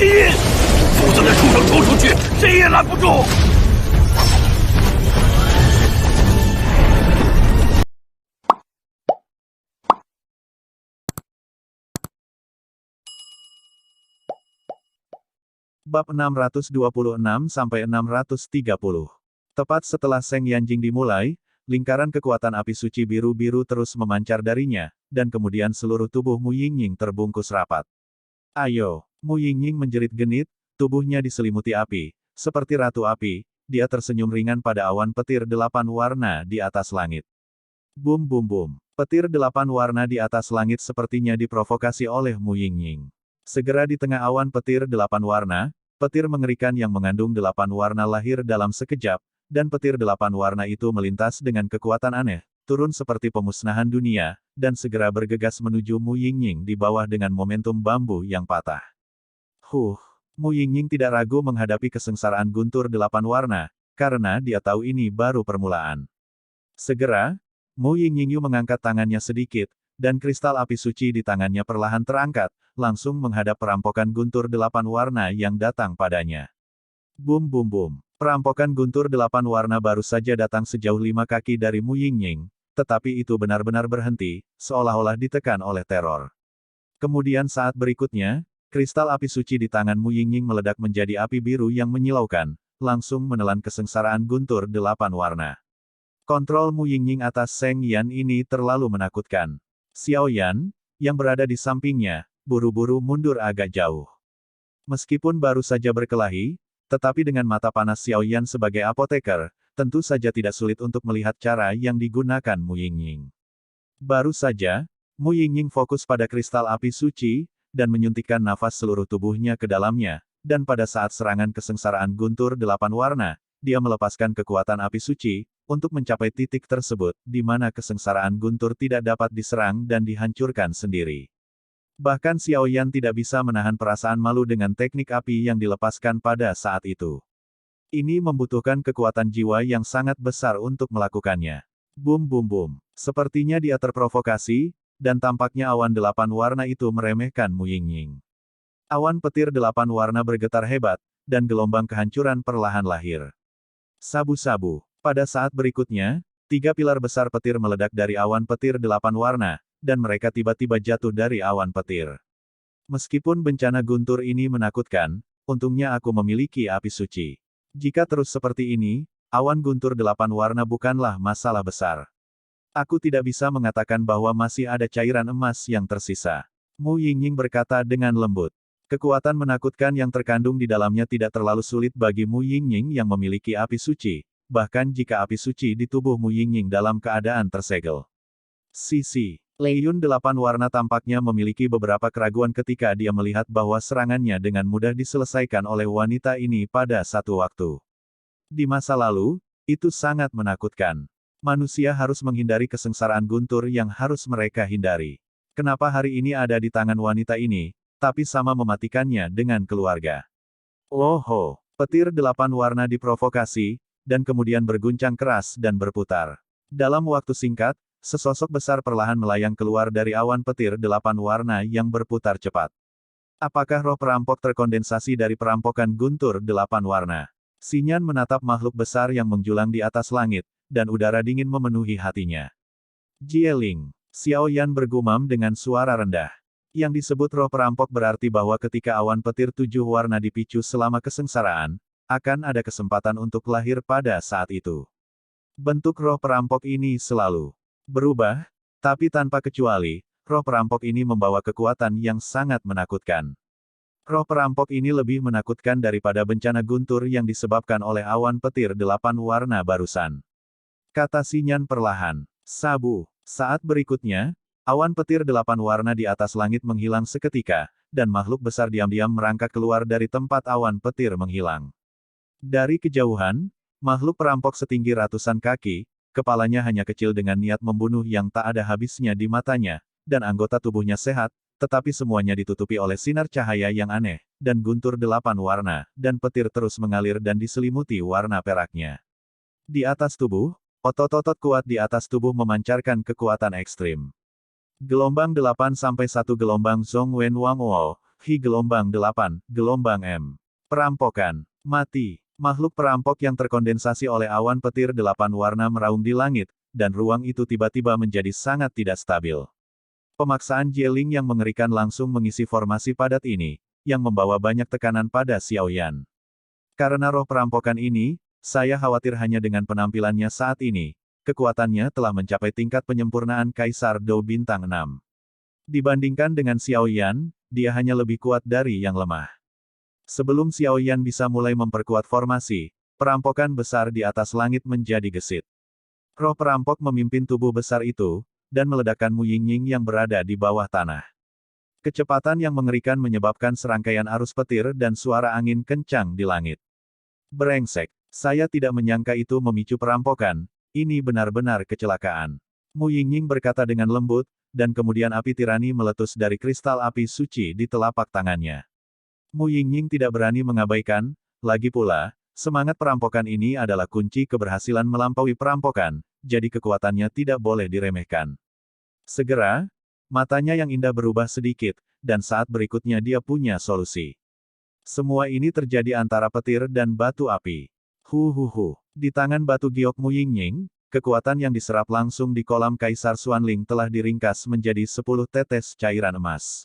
印，否则那畜生冲出去，谁也拦不住。Bab 626-630. Tepat setelah Seng Yanjing dimulai, lingkaran kekuatan api suci biru-biru terus memancar darinya, dan kemudian seluruh tubuh Mu Yingying terbungkus rapat. Ayo! Mu Yingying menjerit genit, tubuhnya diselimuti api. Seperti ratu api, dia tersenyum ringan pada awan petir 8 warna di atas langit. Bum bum bum. Petir 8 warna di atas langit sepertinya diprovokasi oleh Mu Yingying. Segera di tengah awan petir 8 warna, petir mengerikan yang mengandung 8 warna lahir dalam sekejap, dan petir 8 warna itu melintas dengan kekuatan aneh, turun seperti pemusnahan dunia, dan segera bergegas menuju Mu Yingying di bawah dengan momentum bambu yang patah. Mu Yingying tidak ragu menghadapi kesengsaraan guntur 8 warna, karena dia tahu ini baru permulaan. Segera, Mu Yingying mengangkat tangannya sedikit, dan kristal api suci di tangannya perlahan terangkat, langsung menghadap perampokan guntur 8 warna yang datang padanya. Bum bum bum. Perampokan guntur 8 warna baru saja datang sejauh 5 kaki dari Mu Yingying, tetapi itu benar-benar berhenti, seolah-olah ditekan oleh teror. Kemudian saat berikutnya, kristal api suci di tangan Mu Yingying meledak menjadi api biru yang menyilaukan, langsung menelan kesengsaraan guntur 8 warna. Kontrol Mu Yingying atas Seng Yan ini terlalu menakutkan. Xiao Yan, yang berada di sampingnya, buru-buru mundur agak jauh. Meskipun baru saja berkelahi, tetapi dengan mata panas Xiao Yan sebagai apoteker, tentu saja tidak sulit untuk melihat cara yang digunakan Mu Yingying. Baru saja, Mu Yingying fokus pada kristal api suci, dan menyuntikkan nafas seluruh tubuhnya ke dalamnya, dan pada saat serangan kesengsaraan guntur 8 warna, dia melepaskan kekuatan api suci, untuk mencapai titik tersebut, di mana kesengsaraan guntur tidak dapat diserang dan dihancurkan sendiri. Bahkan Xiao Yan tidak bisa menahan perasaan malu dengan teknik api yang dilepaskan pada saat itu. Ini membutuhkan kekuatan jiwa yang sangat besar untuk melakukannya. Bum bum bum. Sepertinya dia terprovokasi, dan tampaknya awan 8 warna itu meremehkan Mu Yingying. Awan petir 8 warna bergetar hebat, dan gelombang kehancuran perlahan lahir. Sabu-sabu. Pada saat berikutnya, 3 pilar besar petir meledak dari awan petir 8 warna, dan mereka tiba-tiba jatuh dari awan petir. Meskipun bencana guntur ini menakutkan, untungnya aku memiliki api suci. Jika terus seperti ini, awan guntur 8 warna bukanlah masalah besar. Aku tidak bisa mengatakan bahwa masih ada cairan emas yang tersisa. Mu Yingying berkata dengan lembut. Kekuatan menakutkan yang terkandung di dalamnya tidak terlalu sulit bagi Mu Yingying yang memiliki api suci. Bahkan jika api suci di tubuh Mu Yingying dalam keadaan tersegel. Sisi. Leiyun 8 warna tampaknya memiliki beberapa keraguan ketika dia melihat bahwa serangannya dengan mudah diselesaikan oleh wanita ini pada satu waktu. Di masa lalu, itu sangat menakutkan. Manusia harus menghindari kesengsaraan guntur yang harus mereka hindari. Kenapa hari ini ada di tangan wanita ini, tapi sama mematikannya dengan keluarga. Oh, petir 8 warna diprovokasi, dan kemudian berguncang keras dan berputar. Dalam waktu singkat, sesosok besar perlahan melayang keluar dari awan petir 8 warna yang berputar cepat. Apakah roh perampok terkondensasi dari perampokan guntur 8 warna? Xinyan menatap makhluk besar yang menjulang di atas langit, dan udara dingin memenuhi hatinya. Jieling. Xiao Yan bergumam dengan suara rendah. Yang disebut roh perampok berarti bahwa ketika awan petir 7 warna dipicu selama kesengsaraan, akan ada kesempatan untuk lahir pada saat itu. Bentuk roh perampok ini selalu berubah, tapi tanpa kecuali, roh perampok ini membawa kekuatan yang sangat menakutkan. Roh perampok ini lebih menakutkan daripada bencana guntur yang disebabkan oleh awan petir 8 warna barusan. Kata Xinyan perlahan. Sabu. Saat berikutnya, awan petir 8 warna di atas langit menghilang seketika, dan makhluk besar diam-diam merangkak keluar dari tempat awan petir menghilang. Dari kejauhan, makhluk perampok setinggi ratusan kaki, kepalanya hanya kecil dengan niat membunuh yang tak ada habisnya di matanya, dan anggota tubuhnya sehat, tetapi semuanya ditutupi oleh sinar cahaya yang aneh, dan guntur 8 warna, dan petir terus mengalir dan diselimuti warna peraknya. Di atas tubuh, otot-otot kuat di atas tubuh memancarkan kekuatan ekstrim. Gelombang 8 sampai 1 gelombang Zhong Wen Wang Wo, Hi gelombang 8, gelombang M. Perampokan. Mati. Makhluk perampok yang terkondensasi oleh awan petir 8 warna meraung di langit, dan ruang itu tiba-tiba menjadi sangat tidak stabil. Pemaksaan Jieling yang mengerikan langsung mengisi formasi padat ini, yang membawa banyak tekanan pada Xiaoyan. Karena roh perampokan ini, saya khawatir hanya dengan penampilannya saat ini, kekuatannya telah mencapai tingkat penyempurnaan Kaisar Dou Bintang 6. Dibandingkan dengan Xiaoyan, dia hanya lebih kuat dari yang lemah. Sebelum Xiaoyan bisa mulai memperkuat formasi, perampokan besar di atas langit menjadi gesit. Roh perampok memimpin tubuh besar itu, dan meledakkan Mu Yingying yang berada di bawah tanah. Kecepatan yang mengerikan menyebabkan serangkaian arus petir dan suara angin kencang di langit. Brengsek, saya tidak menyangka itu memicu perampokan, ini benar-benar kecelakaan. Mu Yingying berkata dengan lembut, dan kemudian api tirani meletus dari kristal api suci di telapak tangannya. Mu Yingying tidak berani mengabaikan, lagi pula, semangat perampokan ini adalah kunci keberhasilan melampaui perampokan, jadi kekuatannya tidak boleh diremehkan. Segera, matanya yang indah berubah sedikit, dan saat berikutnya dia punya solusi. Semua ini terjadi antara petir dan batu api. Di tangan batu giok Mu Yingying, kekuatan yang diserap langsung di kolam Kaisar Xuanling telah diringkas menjadi 10 tetes cairan emas.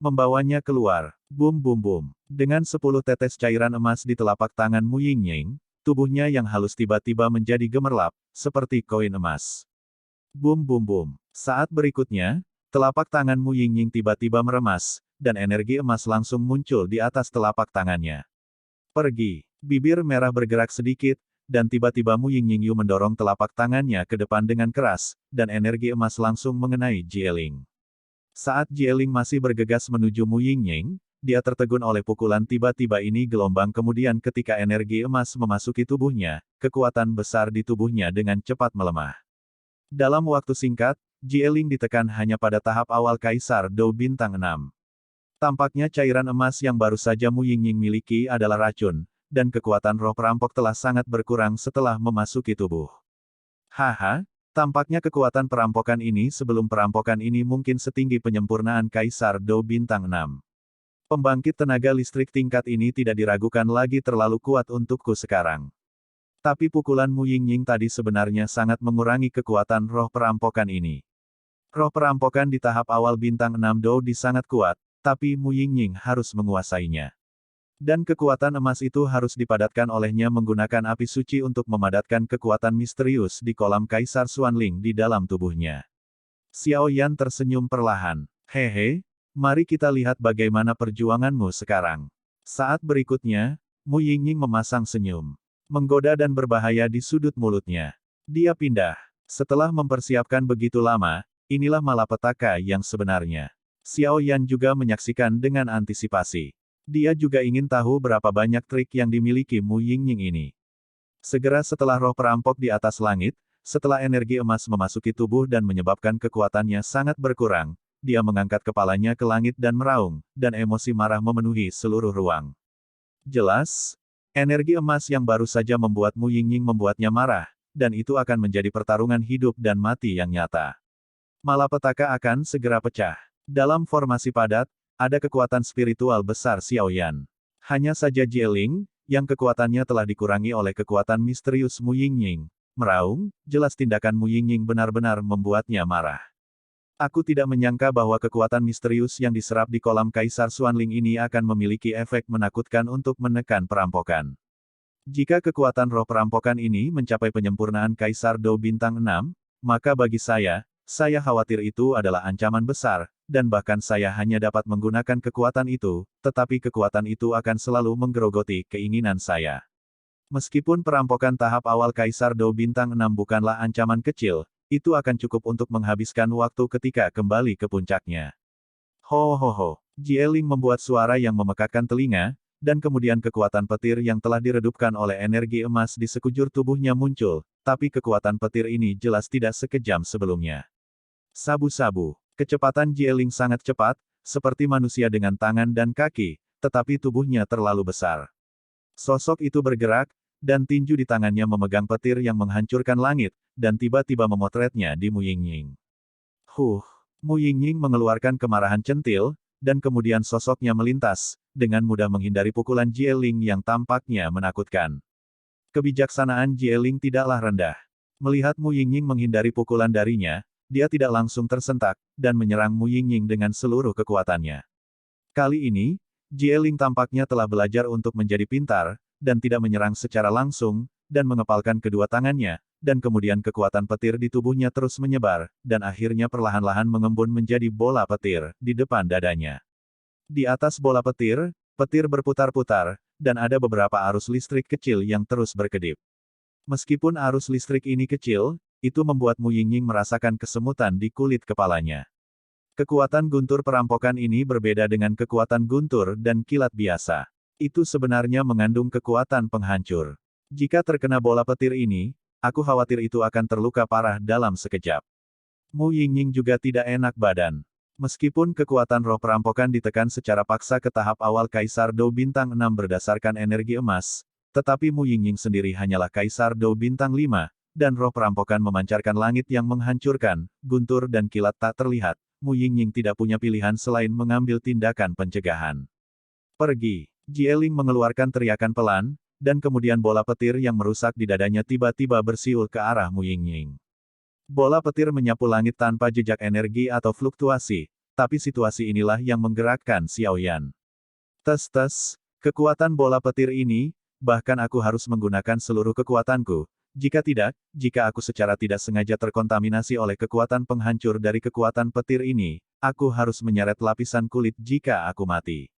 Membawanya keluar. Bum bum bum. Dengan 10 tetes cairan emas di telapak tangan Mu Yingying, tubuhnya yang halus tiba-tiba menjadi gemerlap, seperti koin emas. Bum bum bum. Saat berikutnya, telapak tangan Mu Yingying tiba-tiba meremas, dan energi emas langsung muncul di atas telapak tangannya. Pergi. Bibir merah bergerak sedikit, dan tiba-tiba Mu Yingying mendorong telapak tangannya ke depan dengan keras, dan energi emas langsung mengenai Jieling. Saat Jieling masih bergegas menuju Mu Yingying, dia tertegun oleh pukulan tiba-tiba ini gelombang kemudian ketika energi emas memasuki tubuhnya, kekuatan besar di tubuhnya dengan cepat melemah. Dalam waktu singkat, Jieling ditekan hanya pada tahap awal Kaisar Dou Bintang 6. Tampaknya cairan emas yang baru saja Mu Yingying miliki adalah racun, dan kekuatan roh perampok telah sangat berkurang setelah memasuki tubuh. Haha. Tampaknya kekuatan perampokan ini sebelum perampokan ini mungkin setinggi penyempurnaan Kaisar Dou Bintang 6. Pembangkit tenaga listrik tingkat ini tidak diragukan lagi terlalu kuat untukku sekarang. Tapi pukulan Mu Yingying tadi sebenarnya sangat mengurangi kekuatan roh perampokan ini. Roh perampokan di tahap awal Bintang 6 Dou di sangat kuat, tapi Mu Yingying harus menguasainya. Dan kekuatan emas itu harus dipadatkan olehnya menggunakan api suci untuk memadatkan kekuatan misterius di kolam Kaisar Xuanling di dalam tubuhnya. Xiaoyan tersenyum perlahan. Hehe, mari kita lihat bagaimana perjuanganmu sekarang. Saat berikutnya, Mu Yingying memasang senyum. Menggoda dan berbahaya di sudut mulutnya. Dia pindah. Setelah mempersiapkan begitu lama, inilah malapetaka yang sebenarnya. Xiaoyan juga menyaksikan dengan antisipasi. Dia juga ingin tahu berapa banyak trik yang dimiliki Mu Yingying ini. Segera setelah roh perampok di atas langit, setelah energi emas memasuki tubuh dan menyebabkan kekuatannya sangat berkurang, dia mengangkat kepalanya ke langit dan meraung, dan emosi marah memenuhi seluruh ruang. Jelas, energi emas yang baru saja membuat Mu Yingying membuatnya marah, dan itu akan menjadi pertarungan hidup dan mati yang nyata. Malapetaka akan segera pecah. Dalam formasi padat, ada kekuatan spiritual besar Xiaoyan. Hanya saja Jieling, yang kekuatannya telah dikurangi oleh kekuatan misterius Mu Yingying, meraung, jelas tindakan Mu Yingying benar-benar membuatnya marah. Aku tidak menyangka bahwa kekuatan misterius yang diserap di kolam Kaisar Xuanling ini akan memiliki efek menakutkan untuk menekan perampokan. Jika kekuatan roh perampokan ini mencapai penyempurnaan Kaisar Dou Bintang 6, maka bagi saya khawatir itu adalah ancaman besar, dan bahkan saya hanya dapat menggunakan kekuatan itu, tetapi kekuatan itu akan selalu menggerogoti keinginan saya. Meskipun perampokan tahap awal Kaisar Dou Bintang 6 bukanlah ancaman kecil, itu akan cukup untuk menghabiskan waktu ketika kembali ke puncaknya. Ho. Jieling membuat suara yang memekakkan telinga, dan kemudian kekuatan petir yang telah diredupkan oleh energi emas di sekujur tubuhnya muncul, tapi kekuatan petir ini jelas tidak sekejam sebelumnya. Sabu-sabu. Kecepatan Jieling sangat cepat, seperti manusia dengan tangan dan kaki, tetapi tubuhnya terlalu besar. Sosok itu bergerak, dan tinju di tangannya memegang petir yang menghancurkan langit, dan tiba-tiba memotretnya di Mu Yingying. Mu Yingying mengeluarkan kemarahan centil, dan kemudian sosoknya melintas, dengan mudah menghindari pukulan Jieling yang tampaknya menakutkan. Kebijaksanaan Jieling tidaklah rendah. Melihat Mu Yingying menghindari pukulan darinya, dia tidak langsung tersentak, dan menyerang Mu Yingying dengan seluruh kekuatannya. Kali ini, Jieling tampaknya telah belajar untuk menjadi pintar, dan tidak menyerang secara langsung, dan mengepalkan kedua tangannya, dan kemudian kekuatan petir di tubuhnya terus menyebar, dan akhirnya perlahan-lahan mengembun menjadi bola petir, di depan dadanya. Di atas bola petir, petir berputar-putar, dan ada beberapa arus listrik kecil yang terus berkedip. Meskipun arus listrik ini kecil, itu membuat Mu Yingying merasakan kesemutan di kulit kepalanya. Kekuatan guntur perampokan ini berbeda dengan kekuatan guntur dan kilat biasa. Itu sebenarnya mengandung kekuatan penghancur. Jika terkena bola petir ini, aku khawatir itu akan terluka parah dalam sekejap. Mu Yingying juga tidak enak badan. Meskipun kekuatan roh perampokan ditekan secara paksa ke tahap awal Kaisar Dou Bintang 6 berdasarkan energi emas, tetapi Mu Yingying sendiri hanyalah Kaisar Dou Bintang 5, dan roh perampokan memancarkan langit yang menghancurkan, guntur dan kilat tak terlihat. Mu Yingying tidak punya pilihan selain mengambil tindakan pencegahan. Pergi! Jieling mengeluarkan teriakan pelan, dan kemudian bola petir yang merusak di dadanya tiba-tiba bersiul ke arah Mu Yingying. Bola petir menyapu langit tanpa jejak energi atau fluktuasi, tapi situasi inilah yang menggerakkan Xiao Yan. Tes-tes, kekuatan bola petir ini, bahkan aku harus menggunakan seluruh kekuatanku. Jika tidak, jika aku secara tidak sengaja terkontaminasi oleh kekuatan penghancur dari kekuatan petir ini, aku harus menyeret lapisan kulit jika aku mati.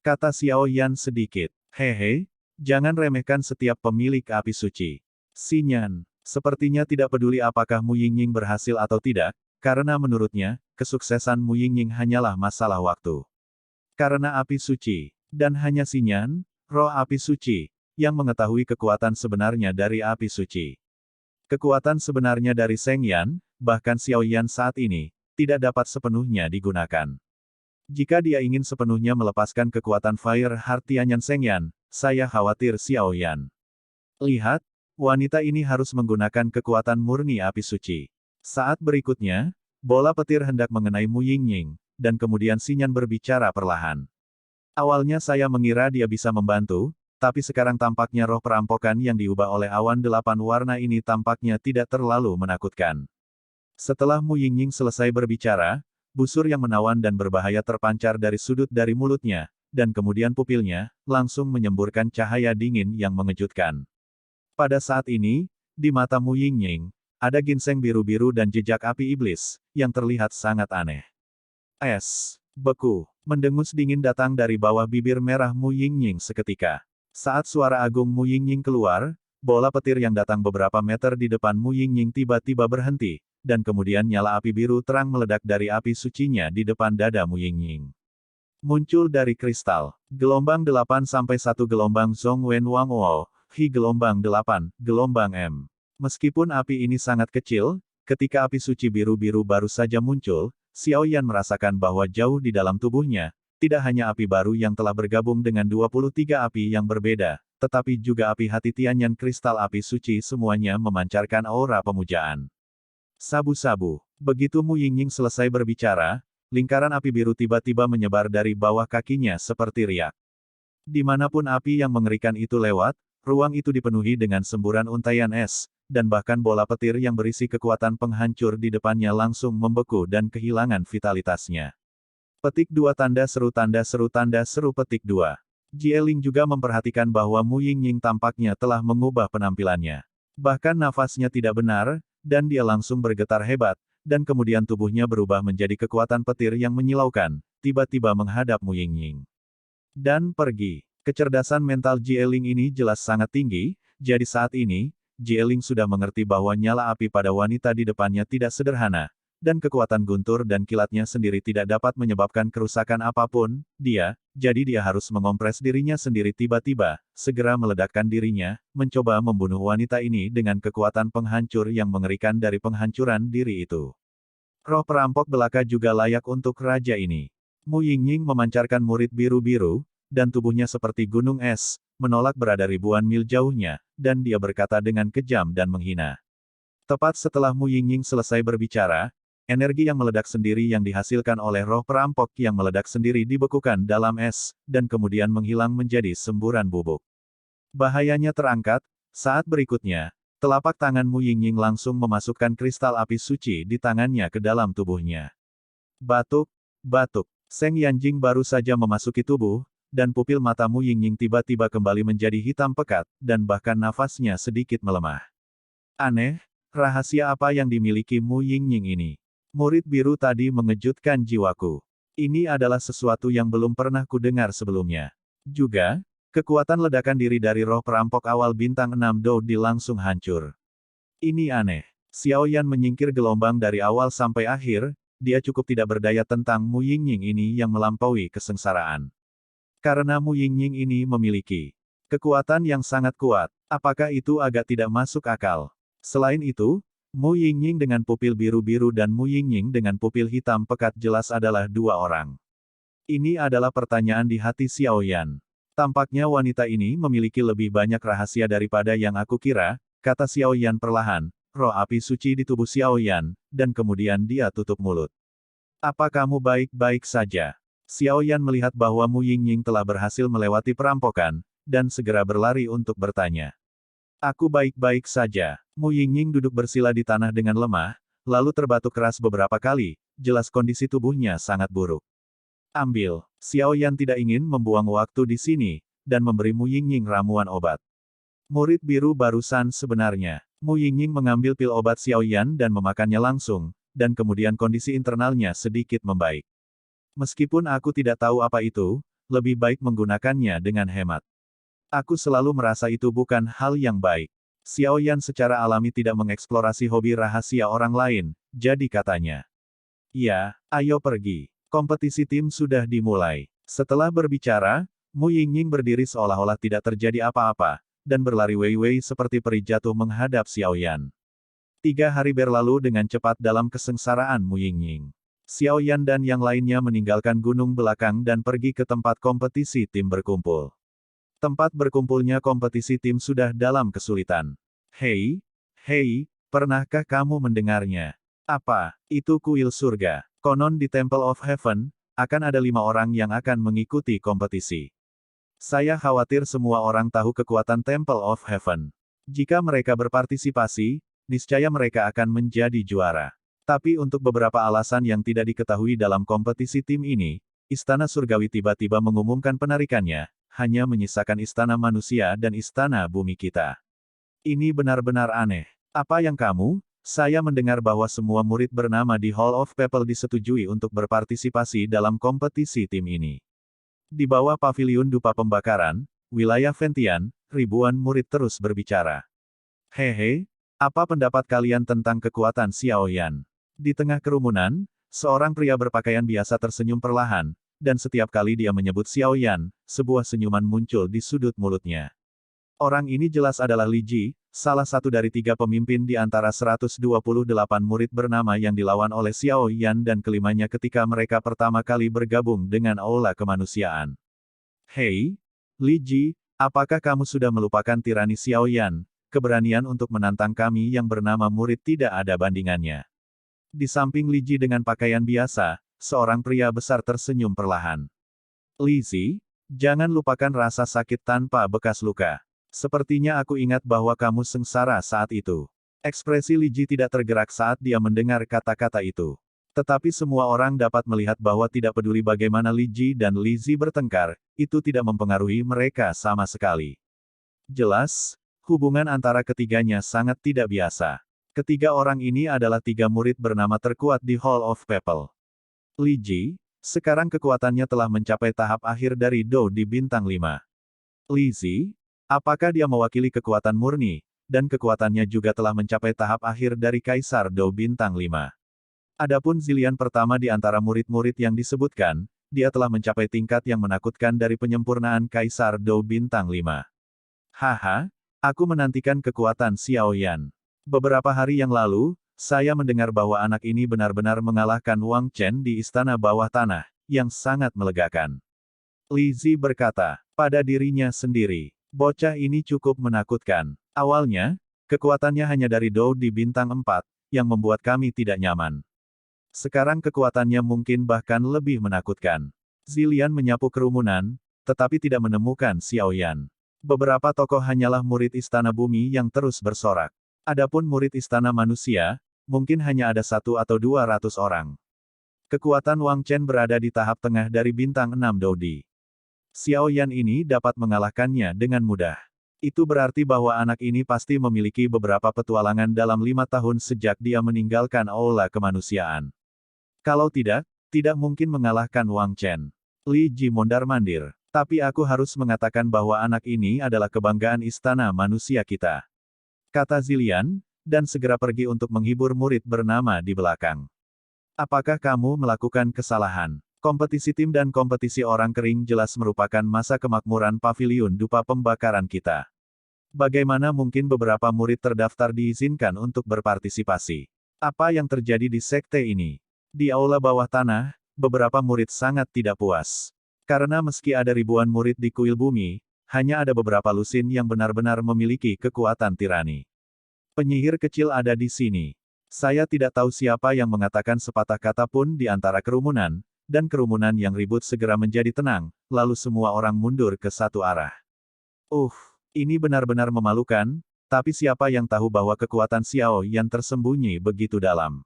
Kata Xiao Yan sedikit. Hehe, jangan remehkan setiap pemilik api suci. Xinyan, sepertinya tidak peduli apakah Mu Yingying berhasil atau tidak, karena menurutnya, kesuksesan Mu Yingying hanyalah masalah waktu. Karena api suci, dan hanya Xinyan, roh api suci, yang mengetahui kekuatan sebenarnya dari api suci. Kekuatan sebenarnya dari Sheng Yan, bahkan Xiao Yan saat ini, tidak dapat sepenuhnya digunakan. Jika dia ingin sepenuhnya melepaskan kekuatan Fire Heart Tianyan Sheng Yan, saya khawatir Xiao Yan. Lihat, wanita ini harus menggunakan kekuatan murni api suci. Saat berikutnya, bola petir hendak mengenai Mu Yingying, dan kemudian Xinyan berbicara perlahan. Awalnya saya mengira dia bisa membantu, tapi sekarang tampaknya roh perampokan yang diubah oleh awan 8 warna ini tampaknya tidak terlalu menakutkan. Setelah Mu Yingying selesai berbicara, busur yang menawan dan berbahaya terpancar dari sudut dari mulutnya, dan kemudian pupilnya, langsung menyemburkan cahaya dingin yang mengejutkan. Pada saat ini, di mata Mu Yingying, ada ginseng biru-biru dan jejak api iblis, yang terlihat sangat aneh. Es, beku, mendengus dingin datang dari bawah bibir merah Mu Yingying seketika. Saat suara agung Mu Yingying keluar, bola petir yang datang beberapa meter di depan Mu Yingying tiba-tiba berhenti, dan kemudian nyala api biru terang meledak dari api sucinya di depan dada Mu Yingying. Muncul dari kristal, gelombang 8 sampai 1 gelombang Zong Wen Wang Wo, Hi gelombang 8, gelombang M. Meskipun api ini sangat kecil, ketika api suci biru-biru baru saja muncul, Xiao Yan merasakan bahwa jauh di dalam tubuhnya, tidak hanya api baru yang telah bergabung dengan 23 api yang berbeda, tetapi juga api hati Tianyan kristal api suci semuanya memancarkan aura pemujaan. Sabu-sabu. Begitu Mu Yingying selesai berbicara, lingkaran api biru tiba-tiba menyebar dari bawah kakinya seperti riak. Dimanapun api yang mengerikan itu lewat, ruang itu dipenuhi dengan semburan untaian es, dan bahkan bola petir yang berisi kekuatan penghancur di depannya langsung membeku dan kehilangan vitalitasnya. Petik 2 tanda seru tanda seru tanda seru petik 2. Jieling juga memperhatikan bahwa Mu Yingying tampaknya telah mengubah penampilannya. Bahkan nafasnya tidak benar, dan dia langsung bergetar hebat, dan kemudian tubuhnya berubah menjadi kekuatan petir yang menyilaukan, tiba-tiba menghadap Mu Yingying. Dan pergi. Kecerdasan mental Jieling ini jelas sangat tinggi, jadi saat ini, Jieling sudah mengerti bahwa nyala api pada wanita di depannya tidak sederhana, dan kekuatan guntur dan kilatnya sendiri tidak dapat menyebabkan kerusakan apapun, jadi dia harus mengompres dirinya sendiri tiba-tiba, segera meledakkan dirinya, mencoba membunuh wanita ini dengan kekuatan penghancur yang mengerikan dari penghancuran diri itu. Roh perampok belaka juga layak untuk raja ini. Mu Yingying memancarkan murid biru-biru, dan tubuhnya seperti gunung es, menolak berada ribuan mil jauhnya, dan dia berkata dengan kejam dan menghina. Tepat setelah Mu Yingying selesai berbicara, energi yang meledak sendiri yang dihasilkan oleh roh perampok yang meledak sendiri dibekukan dalam es, dan kemudian menghilang menjadi semburan bubuk. Bahayanya terangkat, saat berikutnya, telapak tangan Mu Yingying langsung memasukkan kristal api suci di tangannya ke dalam tubuhnya. Batuk, batuk. Seng Yanjing baru saja memasuki tubuh, dan pupil mata Mu Yingying tiba-tiba kembali menjadi hitam pekat, dan bahkan nafasnya sedikit melemah. Aneh, rahasia apa yang dimiliki Mu Yingying ini? Murid biru tadi mengejutkan jiwaku. Ini adalah sesuatu yang belum pernah kudengar sebelumnya. Juga, kekuatan ledakan diri dari roh perampok awal bintang 6 Doudi langsung hancur. Ini aneh. Xiao Yan menyingkir gelombang dari awal sampai akhir, dia cukup tidak berdaya tentang Mu Yingying ini yang melampaui kesengsaraan. Karena Mu Yingying ini memiliki kekuatan yang sangat kuat, apakah itu agak tidak masuk akal? Selain itu, Mu Yingying dengan pupil biru-biru dan Mu Yingying dengan pupil hitam pekat jelas adalah dua orang. Ini adalah pertanyaan di hati Xiao Yan. Tampaknya wanita ini memiliki lebih banyak rahasia daripada yang aku kira, kata Xiao Yan perlahan, roh api suci di tubuh Xiao Yan, dan kemudian dia tutup mulut. Apa kamu baik-baik saja? Xiao Yan melihat bahwa Mu Yingying telah berhasil melewati perampokan, dan segera berlari untuk bertanya. Aku baik-baik saja. Mu Yingying duduk bersila di tanah dengan lemah, lalu terbatuk keras beberapa kali, jelas kondisi tubuhnya sangat buruk. Ambil. Xiao Yan tidak ingin membuang waktu di sini, dan memberi Mu Yingying ramuan obat. Murid biru barusan sebenarnya. Mu Yingying mengambil pil obat Xiao Yan dan memakannya langsung, dan kemudian kondisi internalnya sedikit membaik. Meskipun aku tidak tahu apa itu, lebih baik menggunakannya dengan hemat. Aku selalu merasa itu bukan hal yang baik. Xiao Yan secara alami tidak mengeksplorasi hobi rahasia orang lain, jadi katanya. Ya, ayo pergi. Kompetisi tim sudah dimulai. Setelah berbicara, Mu Yingying berdiri seolah-olah tidak terjadi apa-apa, dan berlari wei-wei seperti peri jatuh menghadap Xiao Yan. 3 hari berlalu dengan cepat dalam kesengsaraan Mu Yingying. Xiao Yan dan yang lainnya meninggalkan gunung belakang dan pergi ke tempat kompetisi tim berkumpul. Tempat berkumpulnya kompetisi tim sudah dalam kesulitan. Hei, pernahkah kamu mendengarnya? Apa, itu kuil surga? Konon di Temple of Heaven, akan ada 5 orang yang akan mengikuti kompetisi. Saya khawatir semua orang tahu kekuatan Temple of Heaven. Jika mereka berpartisipasi, niscaya mereka akan menjadi juara. Tapi untuk beberapa alasan yang tidak diketahui dalam kompetisi tim ini, Istana Surgawi tiba-tiba mengumumkan penarikannya, hanya menyisakan istana manusia dan istana bumi kita. Ini benar-benar aneh. Apa yang kamu? Saya mendengar bahwa semua murid bernama di Hall of People disetujui untuk berpartisipasi dalam kompetisi tim ini. Di bawah paviliun dupa pembakaran, wilayah Ventian, ribuan murid terus berbicara. Hehe, apa pendapat kalian tentang kekuatan Xiao Yan? Di tengah kerumunan, seorang pria berpakaian biasa tersenyum perlahan, dan setiap kali dia menyebut Xiao Yan, sebuah senyuman muncul di sudut mulutnya. Orang ini jelas adalah Li Ji, salah satu dari 3 pemimpin di antara 128 murid bernama yang dilawan oleh Xiao Yan dan kelimanya ketika mereka pertama kali bergabung dengan Aula Kemanusiaan. Hei, Li Ji, apakah kamu sudah melupakan tirani Xiao Yan? Keberanian untuk menantang kami yang bernama murid tidak ada bandingannya. Di samping Li Ji dengan pakaian biasa, seorang pria besar tersenyum perlahan. Li Ji, jangan lupakan rasa sakit tanpa bekas luka. Sepertinya aku ingat bahwa kamu sengsara saat itu. Ekspresi Li Ji tidak tergerak saat dia mendengar kata-kata itu. Tetapi semua orang dapat melihat bahwa tidak peduli bagaimana Li Ji dan Li Zi bertengkar, itu tidak mempengaruhi mereka sama sekali. Jelas, hubungan antara ketiganya sangat tidak biasa. Ketiga orang ini adalah 3 murid bernama terkuat di Hall of People. Li Ji, sekarang kekuatannya telah mencapai tahap akhir dari Dou di bintang 5. Li Zi, apakah dia mewakili kekuatan murni, dan kekuatannya juga telah mencapai tahap akhir dari Kaisar Dou bintang 5. Adapun Zilian pertama di antara murid-murid yang disebutkan, dia telah mencapai tingkat yang menakutkan dari penyempurnaan Kaisar Dou bintang 5. Haha, aku menantikan kekuatan Xiao Yan. Beberapa hari yang lalu, saya mendengar bahwa anak ini benar-benar mengalahkan Wang Chen di istana bawah tanah, yang sangat melegakan. Li Zi berkata, pada dirinya sendiri, bocah ini cukup menakutkan. Awalnya, kekuatannya hanya dari Dou di bintang 4, yang membuat kami tidak nyaman. Sekarang kekuatannya mungkin bahkan lebih menakutkan. Zilian menyapu kerumunan, tetapi tidak menemukan Xiao Yan. Beberapa tokoh hanyalah murid Istana Bumi yang terus bersorak. Adapun murid Istana Manusia, mungkin hanya ada 100 atau 200 orang. Kekuatan Wang Chen berada di tahap tengah dari bintang 6 Dodi. Xiao Yan ini dapat mengalahkannya dengan mudah. Itu berarti bahwa anak ini pasti memiliki beberapa petualangan dalam 5 tahun sejak dia meninggalkan aula kemanusiaan. Kalau tidak, tidak mungkin mengalahkan Wang Chen. Li Ji mondar-mandir. Tapi aku harus mengatakan bahwa anak ini adalah kebanggaan istana manusia kita. Kata Zilian, dan segera pergi untuk menghibur murid bernama di belakang. Apakah kamu melakukan kesalahan? Kompetisi tim dan kompetisi orang kering jelas merupakan masa kemakmuran paviliun dupa pembakaran kita. Bagaimana mungkin beberapa murid terdaftar diizinkan untuk berpartisipasi? Apa yang terjadi di sekte ini? Di aula bawah tanah, beberapa murid sangat tidak puas. Karena meski ada ribuan murid di kuil bumi, hanya ada beberapa lusin yang benar-benar memiliki kekuatan tirani. Penyihir kecil ada di sini. Saya tidak tahu siapa yang mengatakan sepatah kata pun di antara kerumunan, dan kerumunan yang ribut segera menjadi tenang, lalu semua orang mundur ke satu arah. Ini benar-benar memalukan, tapi siapa yang tahu bahwa kekuatan Xiao Yan tersembunyi begitu dalam?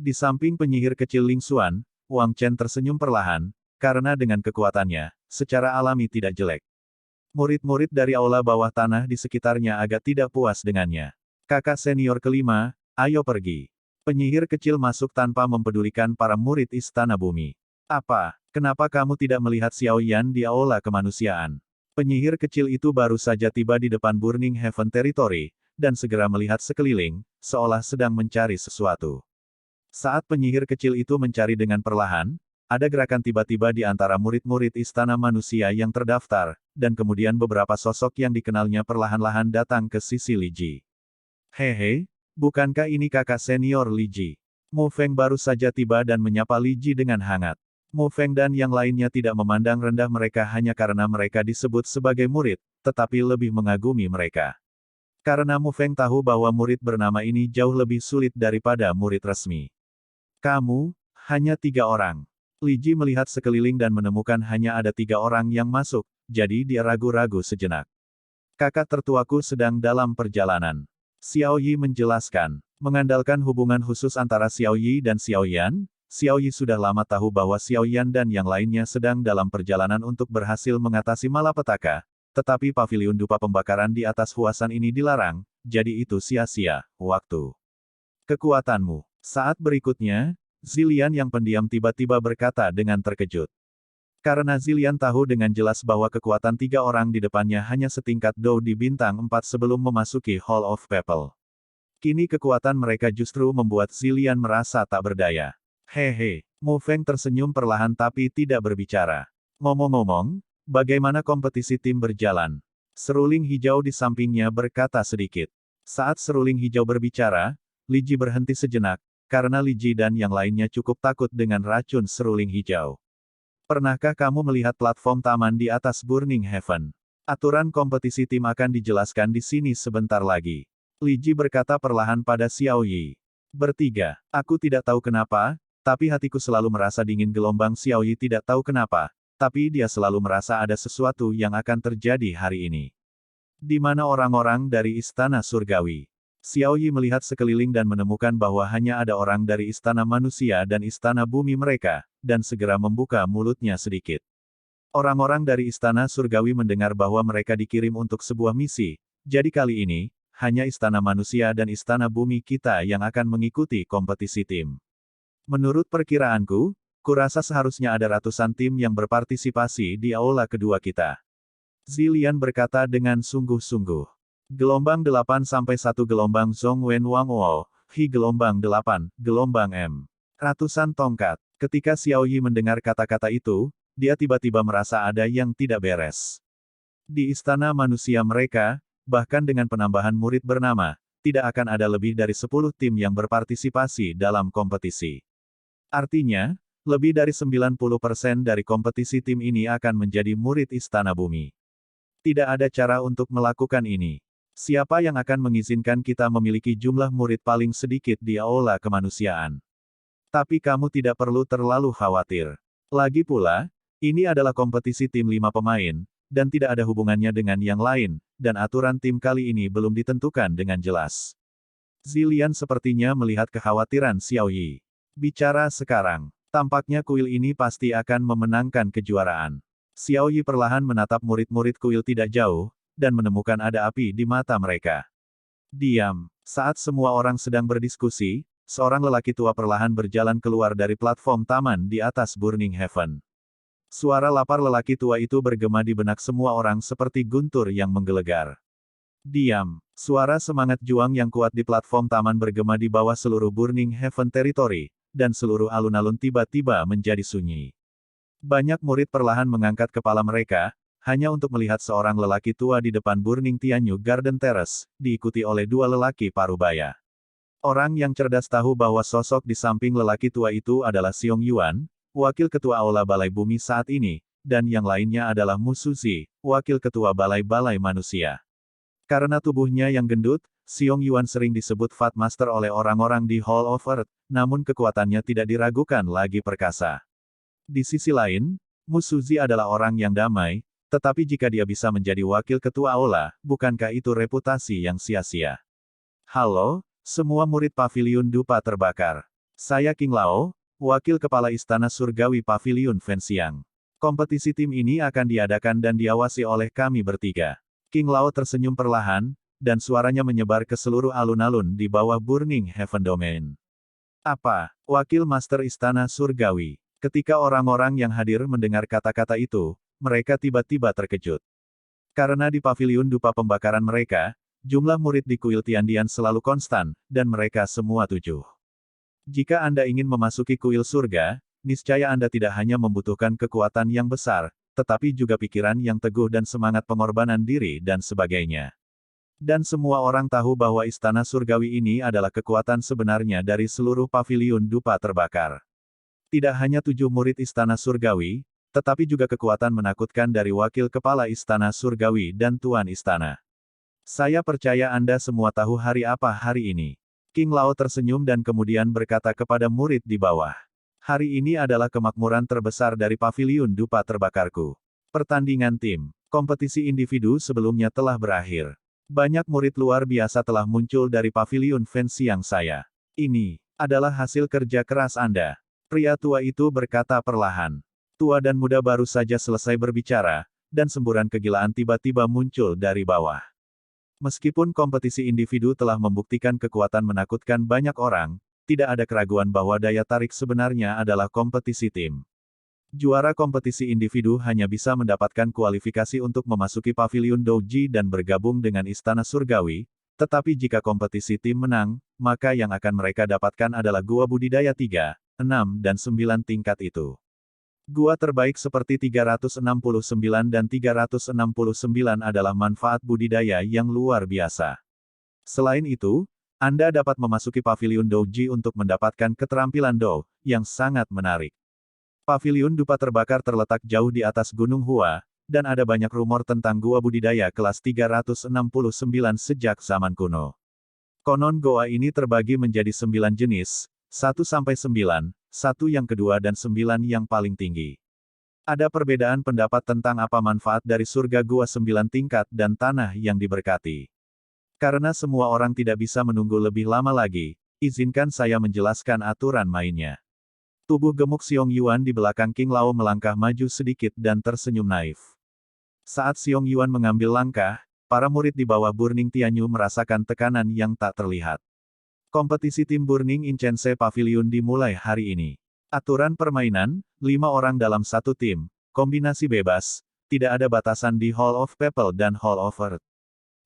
Di samping penyihir kecil Ling Xuan, Wang Chen tersenyum perlahan, karena dengan kekuatannya, secara alami tidak jelek. Murid-murid dari aula bawah tanah di sekitarnya agak tidak puas dengannya. Kakak senior kelima, ayo pergi. Penyihir kecil masuk tanpa mempedulikan para murid istana bumi. Apa? Kenapa kamu tidak melihat Xiao Yan di aula kemanusiaan? Penyihir kecil itu baru saja tiba di depan Burning Heaven Territory, dan segera melihat sekeliling, seolah sedang mencari sesuatu. Saat penyihir kecil itu mencari dengan perlahan, ada gerakan tiba-tiba di antara murid-murid istana manusia yang terdaftar, dan kemudian beberapa sosok yang dikenalnya perlahan-lahan datang ke sisi Li Ji. Hehe, bukankah ini kakak senior Li Ji? Mu Feng baru saja tiba dan menyapa Li Ji dengan hangat. Mu Feng dan yang lainnya tidak memandang rendah mereka hanya karena mereka disebut sebagai murid, tetapi lebih mengagumi mereka. Karena Mu Feng tahu bahwa murid bernama ini jauh lebih sulit daripada murid resmi. Kamu, hanya 3 orang. Li Ji melihat sekeliling dan menemukan hanya ada 3 orang yang masuk, jadi dia ragu-ragu sejenak. Kakak tertuaku sedang dalam perjalanan. Xiao Yi menjelaskan, mengandalkan hubungan khusus antara Xiao Yi dan Xiao Yan, Xiao Yi sudah lama tahu bahwa Xiao Yan dan yang lainnya sedang dalam perjalanan untuk berhasil mengatasi malapetaka, tetapi paviliun dupa pembakaran di atas Huasan ini dilarang, jadi itu sia-sia, waktu. Kekuatanmu. Saat berikutnya, Zilian yang pendiam tiba-tiba berkata dengan terkejut. Karena Zilian tahu dengan jelas bahwa kekuatan 3 orang di depannya hanya setingkat Dou di bintang 4 sebelum memasuki Hall of People. Kini kekuatan mereka justru membuat Zilian merasa tak berdaya. Hehe, Mu Feng tersenyum perlahan tapi tidak berbicara. Ngomong-ngomong, bagaimana kompetisi tim berjalan? Seruling hijau di sampingnya berkata sedikit. Saat seruling hijau berbicara, Li Ji berhenti sejenak, karena Li Ji dan yang lainnya cukup takut dengan racun seruling hijau. Pernahkah kamu melihat platform taman di atas Burning Heaven? Aturan kompetisi tim akan dijelaskan di sini sebentar lagi. Li Ji berkata perlahan pada Xiao Yi. Bertiga, aku tidak tahu kenapa, tapi hatiku selalu merasa dingin. Gelombang Xiao Yi tidak tahu kenapa, tapi dia selalu merasa ada sesuatu yang akan terjadi hari ini. Di mana orang-orang dari Istana Surgawi? Xiao Yi melihat sekeliling dan menemukan bahwa hanya ada orang dari Istana Manusia dan Istana Bumi mereka, dan segera membuka mulutnya sedikit. Orang-orang dari Istana Surgawi mendengar bahwa mereka dikirim untuk sebuah misi, jadi kali ini, hanya Istana Manusia dan Istana Bumi kita yang akan mengikuti kompetisi tim. Menurut perkiraanku, kurasa seharusnya ada ratusan tim yang berpartisipasi di aula kedua kita. Zilian berkata dengan sungguh-sungguh. Gelombang 8 sampai 1 gelombang Zhong Wen Wang Wo, Hi gelombang 8, gelombang M. Ratusan tongkat. Ketika Xiao Yi mendengar kata-kata itu, dia tiba-tiba merasa ada yang tidak beres. Di istana manusia mereka, bahkan dengan penambahan murid bernama, tidak akan ada lebih dari 10 tim yang berpartisipasi dalam kompetisi. Artinya, lebih dari 90% dari kompetisi tim ini akan menjadi murid Istana Bumi. Tidak ada cara untuk melakukan ini. Siapa yang akan mengizinkan kita memiliki jumlah murid paling sedikit di aula kemanusiaan? Tapi kamu tidak perlu terlalu khawatir. Lagi pula, ini adalah kompetisi tim 5 pemain, dan tidak ada hubungannya dengan yang lain, dan aturan tim kali ini belum ditentukan dengan jelas. Zilian sepertinya melihat kekhawatiran Xiao Yi. Bicara sekarang, tampaknya kuil ini pasti akan memenangkan kejuaraan. Xiao Yi perlahan menatap murid-murid kuil tidak jauh, dan menemukan ada api di mata mereka. Diam. Saat semua orang sedang berdiskusi, seorang lelaki tua perlahan berjalan keluar dari platform taman di atas Burning Heaven. Suara lapar lelaki tua itu bergema di benak semua orang seperti guntur yang menggelegar. Diam. Suara semangat juang yang kuat di platform taman bergema di bawah seluruh Burning Heaven Territory, dan seluruh alun-alun tiba-tiba menjadi sunyi. Banyak murid perlahan mengangkat kepala mereka, hanya untuk melihat seorang lelaki tua di depan Burning Tianyu Garden Terrace, diikuti oleh dua lelaki parubaya. Orang yang cerdas tahu bahwa sosok di samping lelaki tua itu adalah Xiong Yuan, wakil ketua Aula Balai Bumi saat ini, dan yang lainnya adalah Mu Suzi, wakil ketua Balai-Balai Manusia. Karena tubuhnya yang gendut, Xiong Yuan sering disebut Fat Master oleh orang-orang di Hall of Earth, namun kekuatannya tidak diragukan lagi perkasa. Di sisi lain, Mu Suzi adalah orang yang damai, tetapi jika dia bisa menjadi wakil ketua Aula, bukankah itu reputasi yang sia-sia? Halo, semua murid Paviliun Dupa terbakar. Saya King Lao, wakil kepala Istana Surgawi Paviliun Fenxiang. Kompetisi tim ini akan diadakan dan diawasi oleh kami bertiga. King Lao tersenyum perlahan, dan suaranya menyebar ke seluruh alun-alun di bawah Burning Heaven Domain. Apa? Wakil Master Istana Surgawi. Ketika orang-orang yang hadir mendengar kata-kata itu, mereka tiba-tiba terkejut. Karena di Paviliun Dupa pembakaran mereka, jumlah murid di kuil Tiandian selalu konstan, dan mereka semua 7. Jika Anda ingin memasuki kuil surga, niscaya Anda tidak hanya membutuhkan kekuatan yang besar, tetapi juga pikiran yang teguh dan semangat pengorbanan diri dan sebagainya. Dan semua orang tahu bahwa Istana Surgawi ini adalah kekuatan sebenarnya dari seluruh Paviliun Dupa terbakar. Tidak hanya 7 murid Istana Surgawi, tetapi juga kekuatan menakutkan dari wakil kepala Istana Surgawi dan Tuan Istana. Saya percaya Anda semua tahu hari apa hari ini. King Lao tersenyum dan kemudian berkata kepada murid di bawah. Hari ini adalah kemakmuran terbesar dari Paviliun Dupa terbakarku. Pertandingan tim, kompetisi individu sebelumnya telah berakhir. Banyak murid luar biasa telah muncul dari Paviliun Fenxiang saya. Ini adalah hasil kerja keras Anda. Pria tua itu berkata perlahan. Tua dan muda baru saja selesai berbicara, dan semburan kegilaan tiba-tiba muncul dari bawah. Meskipun kompetisi individu telah membuktikan kekuatan menakutkan banyak orang, tidak ada keraguan bahwa daya tarik sebenarnya adalah kompetisi tim. Juara kompetisi individu hanya bisa mendapatkan kualifikasi untuk memasuki Paviliun Douji dan bergabung dengan Istana Surgawi, tetapi jika kompetisi tim menang, maka yang akan mereka dapatkan adalah gua budidaya 3, 6 dan 9 tingkat itu. Gua terbaik seperti 369 dan 369 adalah manfaat budidaya yang luar biasa. Selain itu, Anda dapat memasuki Paviliun Douji untuk mendapatkan keterampilan Dou, yang sangat menarik. Paviliun Dupa terbakar terletak jauh di atas Gunung Hua, dan ada banyak rumor tentang gua budidaya kelas 369 sejak zaman kuno. Konon goa ini terbagi menjadi 9 jenis, 1-9, 1 yang kedua dan 9 yang paling tinggi. Ada perbedaan pendapat tentang apa manfaat dari surga gua 9 tingkat dan tanah yang diberkati. Karena semua orang tidak bisa menunggu lebih lama lagi, izinkan saya menjelaskan aturan mainnya. Tubuh gemuk Xiong Yuan di belakang King Lao melangkah maju sedikit dan tersenyum naif. Saat Xiong Yuan mengambil langkah, para murid di bawah Burning Tianyu merasakan tekanan yang tak terlihat. Kompetisi tim Burning Incense Pavilion dimulai hari ini. Aturan permainan, 5 orang dalam satu tim, kombinasi bebas, tidak ada batasan di Hall of People dan Hall of Earth.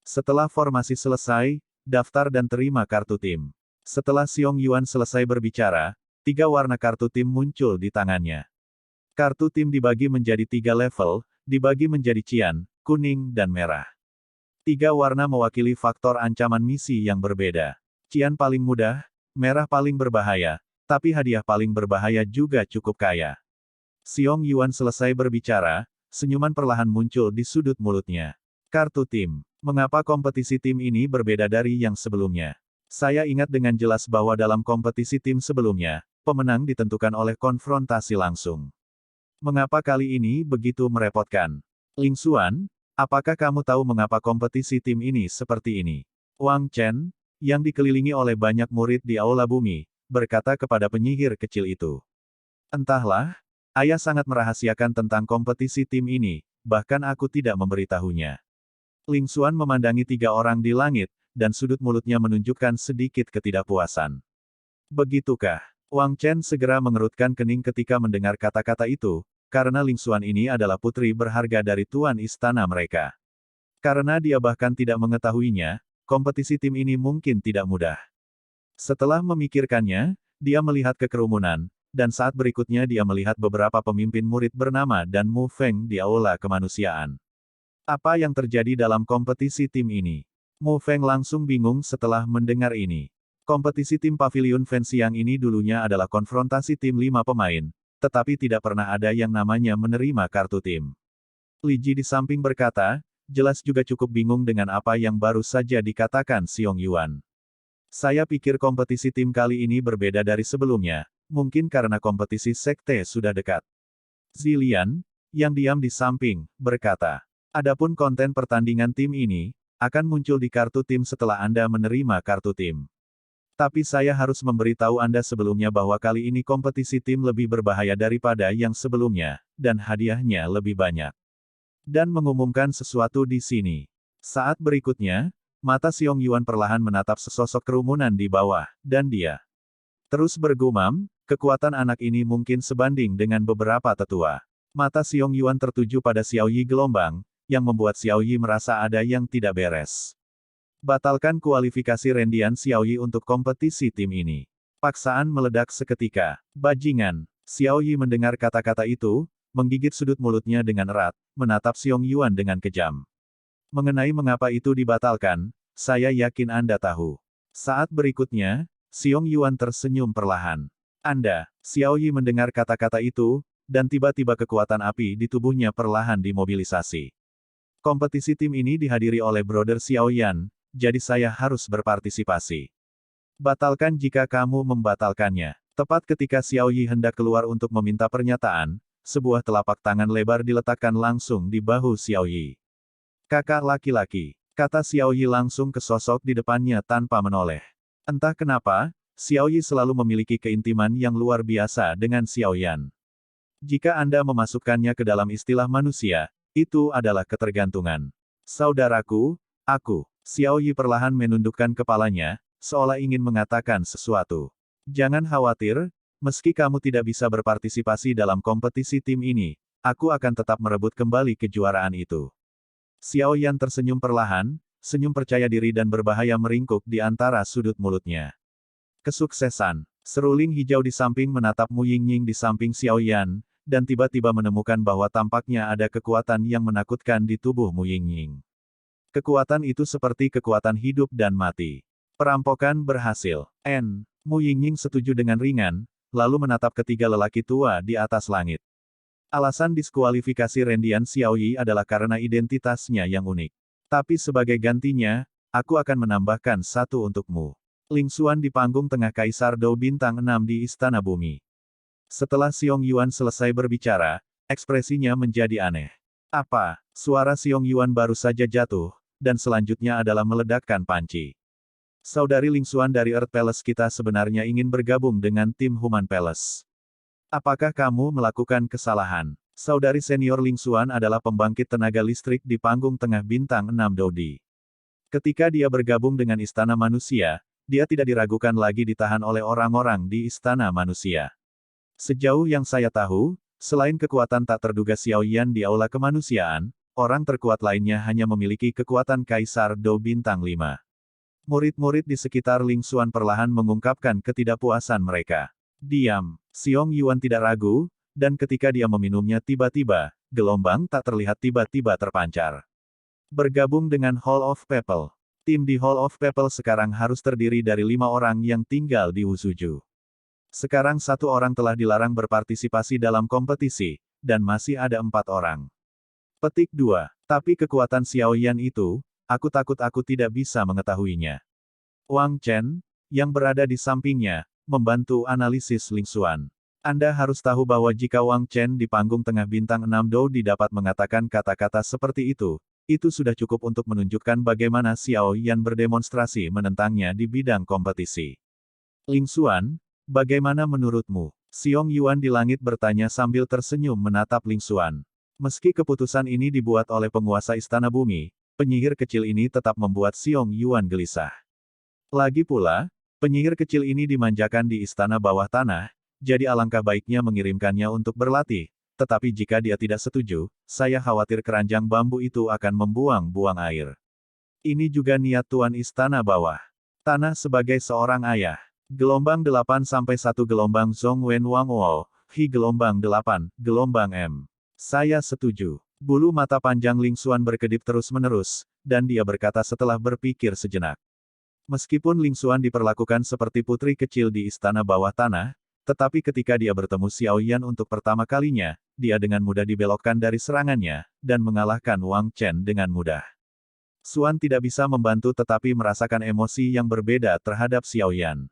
Setelah formasi selesai, daftar dan terima kartu tim. Setelah Xiong Yuan selesai berbicara, 3 warna kartu tim muncul di tangannya. Kartu tim dibagi menjadi 3 level, dibagi menjadi cian, kuning dan merah. 3 warna mewakili faktor ancaman misi yang berbeda. Cian paling mudah, merah paling berbahaya, tapi hadiah paling berbahaya juga cukup kaya. Xiong Yuan selesai berbicara, senyuman perlahan muncul di sudut mulutnya. Kartu tim. Mengapa kompetisi tim ini berbeda dari yang sebelumnya? Saya ingat dengan jelas bahwa dalam kompetisi tim sebelumnya, pemenang ditentukan oleh konfrontasi langsung. Mengapa kali ini begitu merepotkan? Ling Xuan, apakah kamu tahu mengapa kompetisi tim ini seperti ini? Wang Chen, yang dikelilingi oleh banyak murid di Aula Bumi, berkata kepada penyihir kecil itu. Entahlah, ayah sangat merahasiakan tentang kompetisi tim ini, bahkan aku tidak memberitahunya. Ling Xuan memandangi 3 orang di langit, dan sudut mulutnya menunjukkan sedikit ketidakpuasan. Begitukah? Wang Chen segera mengerutkan kening ketika mendengar kata-kata itu, karena Ling Xuan ini adalah putri berharga dari tuan istana mereka. Karena dia bahkan tidak mengetahuinya, kompetisi tim ini mungkin tidak mudah. Setelah memikirkannya, dia melihat ke kerumunan, dan saat berikutnya dia melihat beberapa pemimpin murid bernama dan Mu Feng di Aula Kemanusiaan. Apa yang terjadi dalam kompetisi tim ini? Mu Feng langsung bingung setelah mendengar ini. Kompetisi tim Pavilion Fan siang ini dulunya adalah konfrontasi tim 5 pemain, tetapi tidak pernah ada yang namanya menerima kartu tim. Li Ji di samping berkata, jelas juga cukup bingung dengan apa yang baru saja dikatakan Xiong Yuan. Saya pikir kompetisi tim kali ini berbeda dari sebelumnya, mungkin karena kompetisi sekte sudah dekat. Zilian, yang diam di samping, berkata, adapun konten pertandingan tim ini, akan muncul di kartu tim setelah Anda menerima kartu tim. Tapi saya harus memberitahu Anda sebelumnya bahwa kali ini kompetisi tim lebih berbahaya daripada yang sebelumnya, dan hadiahnya lebih banyak. Dan mengumumkan sesuatu di sini. Saat berikutnya, mata Xiong Yuan perlahan menatap sesosok kerumunan di bawah, dan dia terus bergumam, kekuatan anak ini mungkin sebanding dengan beberapa tetua. Mata Xiong Yuan tertuju pada Xiao Yi gelombang, yang membuat Xiao Yi merasa ada yang tidak beres. Batalkan kualifikasi Rendian Xiao Yi untuk kompetisi tim ini. Paksaan meledak seketika. Bajingan. Xiao Yi mendengar kata-kata itu, menggigit sudut mulutnya dengan erat, menatap Xiong Yuan dengan kejam. Mengenai mengapa itu dibatalkan, saya yakin Anda tahu. Saat berikutnya, Xiong Yuan tersenyum perlahan. Anda, Xiao Yi mendengar kata-kata itu, dan tiba-tiba kekuatan api di tubuhnya perlahan dimobilisasi. Kompetisi tim ini dihadiri oleh Brother Xiao Yan, jadi saya harus berpartisipasi. Batalkan jika kamu membatalkannya. Tepat ketika Xiao Yi hendak keluar untuk meminta pernyataan, sebuah telapak tangan lebar diletakkan langsung di bahu Xiao Yi. Kakak laki-laki, kata Xiao Yi langsung ke sosok di depannya tanpa menoleh. Entah kenapa, Xiao Yi selalu memiliki keintiman yang luar biasa dengan Xiao Yan. Jika Anda memasukkannya ke dalam istilah manusia, itu adalah ketergantungan. Saudaraku, aku. Xiao Yi perlahan menundukkan kepalanya, seolah ingin mengatakan sesuatu. Jangan khawatir, meski kamu tidak bisa berpartisipasi dalam kompetisi tim ini, aku akan tetap merebut kembali kejuaraan itu. Xiao Yan tersenyum perlahan, senyum percaya diri dan berbahaya meringkuk di antara sudut mulutnya. Kesuksesan. Seruling hijau di samping menatap Mu Yingying di samping Xiao Yan, dan tiba-tiba menemukan bahwa tampaknya ada kekuatan yang menakutkan di tubuh Mu Yingying. Kekuatan itu seperti kekuatan hidup dan mati. Perampokan berhasil. Mu Yingying setuju dengan ringan, lalu menatap ketiga lelaki tua di atas langit. Alasan diskualifikasi Rendian Xiao Yi adalah karena identitasnya yang unik. Tapi sebagai gantinya, aku akan menambahkan satu untukmu. Ling Xuan di panggung tengah Kaisar Dou Bintang 6 di Istana Bumi. Setelah Xiong Yuan selesai berbicara, ekspresinya menjadi aneh. Apa? Suara Xiong Yuan baru saja jatuh, dan selanjutnya adalah meledakkan panci. Saudari Ling Xuan dari Earth Palace kita sebenarnya ingin bergabung dengan tim Human Palace. Apakah kamu melakukan kesalahan? Saudari senior Ling Xuan adalah pembangkit tenaga listrik di panggung tengah bintang 6 Dodi. Ketika dia bergabung dengan Istana Manusia, dia tidak diragukan lagi ditahan oleh orang-orang di Istana Manusia. Sejauh yang saya tahu, selain kekuatan tak terduga Xiao Yan di Aula Kemanusiaan, orang terkuat lainnya hanya memiliki kekuatan Kaisar Dou Bintang 5. Murid-murid di sekitar Ling Xuan perlahan mengungkapkan ketidakpuasan mereka. Diam. Xiong Yuan tidak ragu, dan ketika dia meminumnya tiba-tiba, gelombang tak terlihat tiba-tiba terpancar. Bergabung dengan Hall of People. Tim di Hall of People sekarang harus terdiri dari 5 orang yang tinggal di Wusuju. Sekarang 1 orang telah dilarang berpartisipasi dalam kompetisi, dan masih ada 4 orang. Petik 2. Tapi kekuatan Xiao Yan itu, aku takut aku tidak bisa mengetahuinya. Wang Chen, yang berada di sampingnya, membantu analisis Ling Xuan. Anda harus tahu bahwa jika Wang Chen di panggung tengah bintang 6 Doudi dapat mengatakan kata-kata seperti itu sudah cukup untuk menunjukkan bagaimana Xiao Yan berdemonstrasi menentangnya di bidang kompetisi. Ling Xuan, bagaimana menurutmu? Xiong Yuan di langit bertanya sambil tersenyum menatap Ling Xuan. Meski keputusan ini dibuat oleh penguasa Istana Bumi, penyihir kecil ini tetap membuat Xiong Yuan gelisah. Lagi pula, penyihir kecil ini dimanjakan di Istana Bawah Tanah, jadi alangkah baiknya mengirimkannya untuk berlatih. Tetapi jika dia tidak setuju, saya khawatir keranjang bambu itu akan membuang-buang air. Ini juga niat Tuan Istana Bawah Tanah sebagai seorang ayah. Gelombang 8 sampai 1 gelombang Zhong Wen Wang Wo, Hi gelombang 8, gelombang M. Saya setuju. Bulu mata panjang Ling Xuan berkedip terus-menerus, dan dia berkata setelah berpikir sejenak. Meskipun Ling Xuan diperlakukan seperti putri kecil di Istana Bawah Tanah, tetapi ketika dia bertemu Xiao Yan untuk pertama kalinya, dia dengan mudah dibelokkan dari serangannya, dan mengalahkan Wang Chen dengan mudah. Xuan tidak bisa membantu tetapi merasakan emosi yang berbeda terhadap Xiao Yan.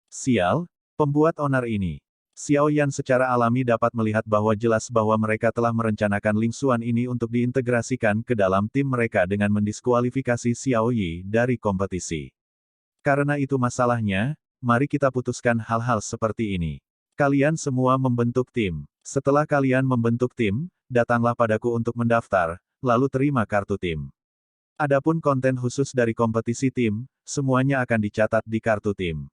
Sial, pembuat onar ini. Xiao Yan secara alami dapat melihat bahwa jelas bahwa mereka telah merencanakan Ling Xuan ini untuk diintegrasikan ke dalam tim mereka dengan mendiskualifikasi Xiao Yi dari kompetisi. Karena itu masalahnya, mari kita putuskan hal-hal seperti ini. Kalian semua membentuk tim. Setelah kalian membentuk tim, datanglah padaku untuk mendaftar, lalu terima kartu tim. Adapun konten khusus dari kompetisi tim, semuanya akan dicatat di kartu tim.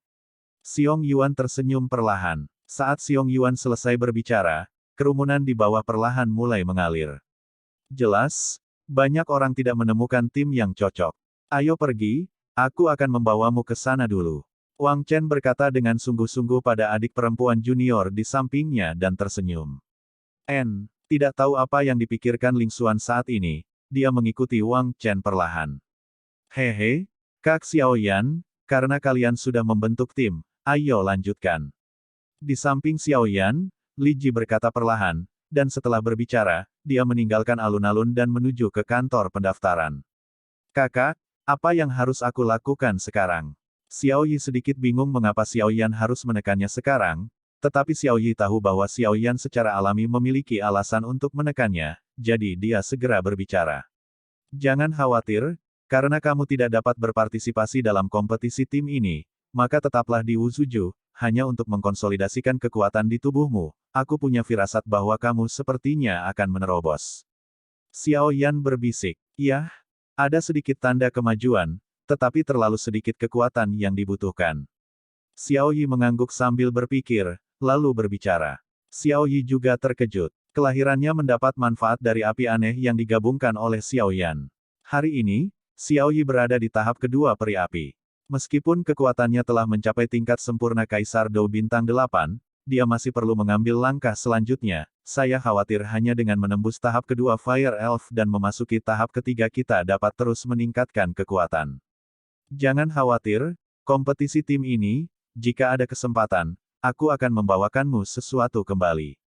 Xiong Yuan tersenyum perlahan. Saat Xiong Yuan selesai berbicara, kerumunan di bawah perlahan mulai mengalir. Jelas, banyak orang tidak menemukan tim yang cocok. Ayo pergi, aku akan membawamu ke sana dulu. Wang Chen berkata dengan sungguh-sungguh pada adik perempuan junior di sampingnya dan tersenyum. Tidak tahu apa yang dipikirkan Ling Xuan saat ini, dia mengikuti Wang Chen perlahan. Hehe, Kak Xiao Yan, karena kalian sudah membentuk tim, ayo lanjutkan. Di samping Xiao Yan, Li Ji berkata perlahan, dan setelah berbicara, dia meninggalkan alun-alun dan menuju ke kantor pendaftaran. Kakak, apa yang harus aku lakukan sekarang? Xiao Yi sedikit bingung mengapa Xiao Yan harus menekannya sekarang, tetapi Xiao Yi tahu bahwa Xiao Yan secara alami memiliki alasan untuk menekannya, jadi dia segera berbicara. Jangan khawatir, karena kamu tidak dapat berpartisipasi dalam kompetisi tim ini, maka tetaplah di Wuzuju, hanya untuk mengkonsolidasikan kekuatan di tubuhmu, aku punya firasat bahwa kamu sepertinya akan menerobos. Xiao Yan berbisik, "Yah, ada sedikit tanda kemajuan, tetapi terlalu sedikit kekuatan yang dibutuhkan." Xiao Yi mengangguk sambil berpikir, lalu berbicara. Xiao Yi juga terkejut. Kelahirannya mendapat manfaat dari api aneh yang digabungkan oleh Xiao Yan. Hari ini, Xiao Yi berada di tahap kedua peri api. Meskipun kekuatannya telah mencapai tingkat sempurna Kaisar Dou Bintang 8, dia masih perlu mengambil langkah selanjutnya. Saya khawatir hanya dengan menembus tahap kedua Fire Elf dan memasuki tahap ketiga kita dapat terus meningkatkan kekuatan. Jangan khawatir, kompetisi tim ini, jika ada kesempatan, aku akan membawakanmu sesuatu kembali.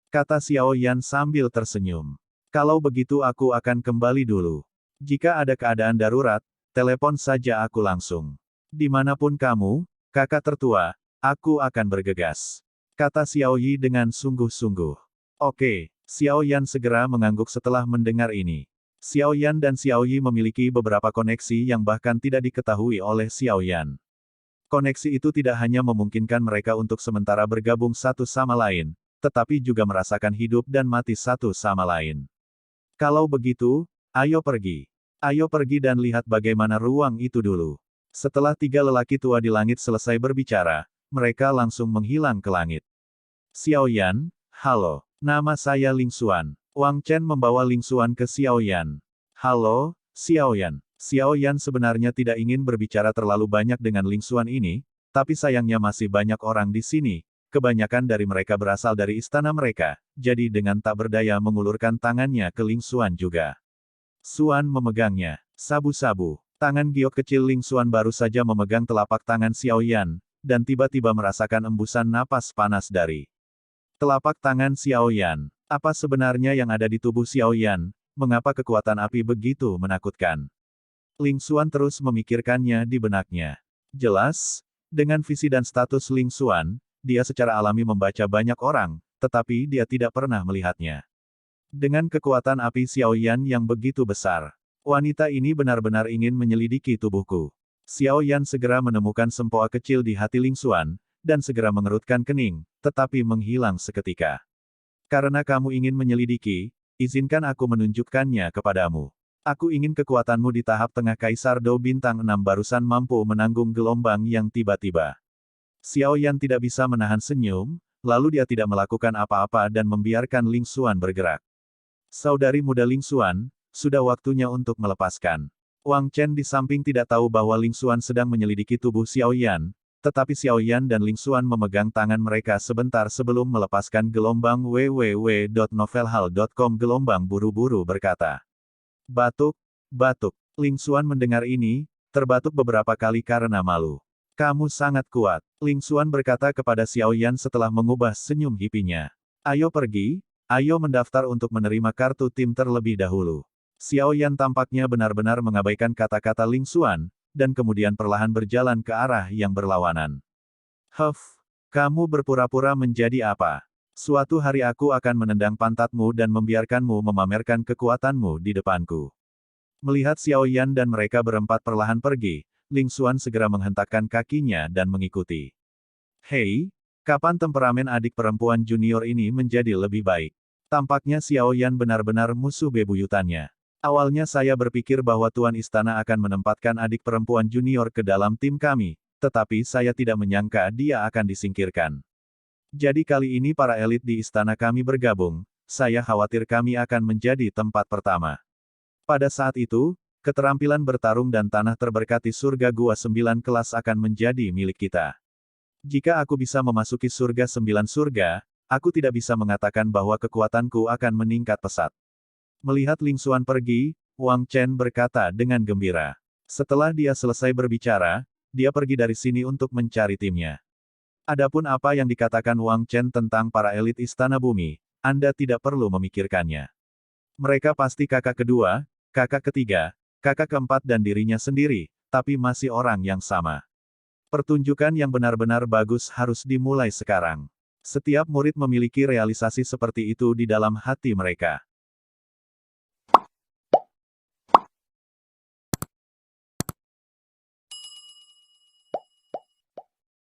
Kata Xiao Yan sambil tersenyum. Kalau begitu aku akan kembali dulu. Jika ada keadaan darurat, telepon saja aku langsung. Dimanapun kamu, kakak tertua, aku akan bergegas. Kata Xiao Yi dengan sungguh-sungguh. Oke, Xiao Yan segera mengangguk setelah mendengar ini. Xiao Yan dan Xiao Yi memiliki beberapa koneksi yang bahkan tidak diketahui oleh Xiao Yan. Koneksi itu tidak hanya memungkinkan mereka untuk sementara bergabung satu sama lain, tetapi juga merasakan hidup dan mati satu sama lain. Kalau begitu, ayo pergi. Ayo pergi dan lihat bagaimana ruang itu dulu. Setelah tiga lelaki tua di langit selesai berbicara, mereka langsung menghilang ke langit. Xiao Yan, halo, nama saya Ling Xuan. Wang Chen membawa Ling Xuan ke Xiao Yan. Halo, Xiao Yan. Xiao Yan sebenarnya tidak ingin berbicara terlalu banyak dengan Ling Xuan ini, tapi sayangnya masih banyak orang di sini. Kebanyakan dari mereka berasal dari istana mereka, jadi dengan tak berdaya mengulurkan tangannya ke Ling Xuan juga. Xuan memegangnya. Sabu-sabu. Tangan giok kecil Ling Xuan baru saja memegang telapak tangan Xiao Yan, dan tiba-tiba merasakan embusan napas panas dari telapak tangan Xiao Yan. Apa sebenarnya yang ada di tubuh Xiao Yan? Mengapa kekuatan api begitu menakutkan? Ling Xuan terus memikirkannya di benaknya. Jelas, Dengan visi dan status Ling Xuan, dia secara alami membaca banyak orang, tetapi dia tidak pernah melihatnya. Dengan kekuatan api Xiao Yan yang begitu besar, wanita ini benar-benar ingin menyelidiki tubuhku. Xiao Yan segera menemukan sempoa kecil di hati Ling Xuan, dan segera mengerutkan kening, tetapi menghilang seketika. Karena kamu ingin menyelidiki, izinkan aku menunjukkannya kepadamu. Aku ingin kekuatanmu di tahap tengah Kaisar Dou Bintang 6 barusan mampu menanggung gelombang yang tiba-tiba. Xiao Yan tidak bisa menahan senyum, lalu dia tidak melakukan apa-apa dan membiarkan Ling Xuan bergerak. Saudari muda Ling Xuan, sudah waktunya untuk melepaskan. Wang Chen di samping tidak tahu bahwa Ling Xuan sedang menyelidiki tubuh Xiao Yan, tetapi Xiao Yan dan Ling Xuan memegang tangan mereka sebentar sebelum melepaskan gelombang. www.novelhall.com Gelombang buru-buru berkata. Batuk, batuk. Ling Xuan mendengar ini, terbatuk beberapa kali karena malu. Kamu sangat kuat, Ling Xuan berkata kepada Xiao Yan setelah mengubah senyum hipinya. Ayo pergi, ayo mendaftar untuk menerima kartu tim terlebih dahulu. Xiao Yan tampaknya benar-benar mengabaikan kata-kata Ling Xuan, dan kemudian perlahan berjalan ke arah yang berlawanan. Kamu berpura-pura menjadi apa? Suatu hari aku akan menendang pantatmu dan membiarkanmu memamerkan kekuatanmu di depanku. Melihat Xiao Yan dan mereka berempat perlahan pergi, Ling Xuan segera menghentakkan kakinya dan mengikuti. Hei, kapan temperamen adik perempuan junior ini menjadi lebih baik? Tampaknya Xiao Yan benar-benar musuh bebuyutannya. Awalnya saya berpikir bahwa Tuan Istana akan menempatkan adik perempuan junior ke dalam tim kami, tetapi saya tidak menyangka dia akan disingkirkan. Jadi kali ini para elit di istana kami bergabung, saya khawatir kami akan menjadi tempat pertama. Pada saat itu, keterampilan bertarung dan tanah terberkati surga Gua 9 kelas akan menjadi milik kita. Jika aku bisa memasuki surga 9 surga, aku tidak bisa mengatakan bahwa kekuatanku akan meningkat pesat. Melihat Ling Xuan pergi, Wang Chen berkata dengan gembira. Setelah dia selesai berbicara, dia pergi dari sini untuk mencari timnya. Adapun apa yang dikatakan Wang Chen tentang para elit Istana Bumi, Anda tidak perlu memikirkannya. Mereka pasti kakak kedua, kakak ketiga, kakak keempat dan dirinya sendiri, tapi masih orang yang sama. Pertunjukan yang benar-benar bagus harus dimulai sekarang. Setiap murid memiliki realisasi seperti itu di dalam hati mereka.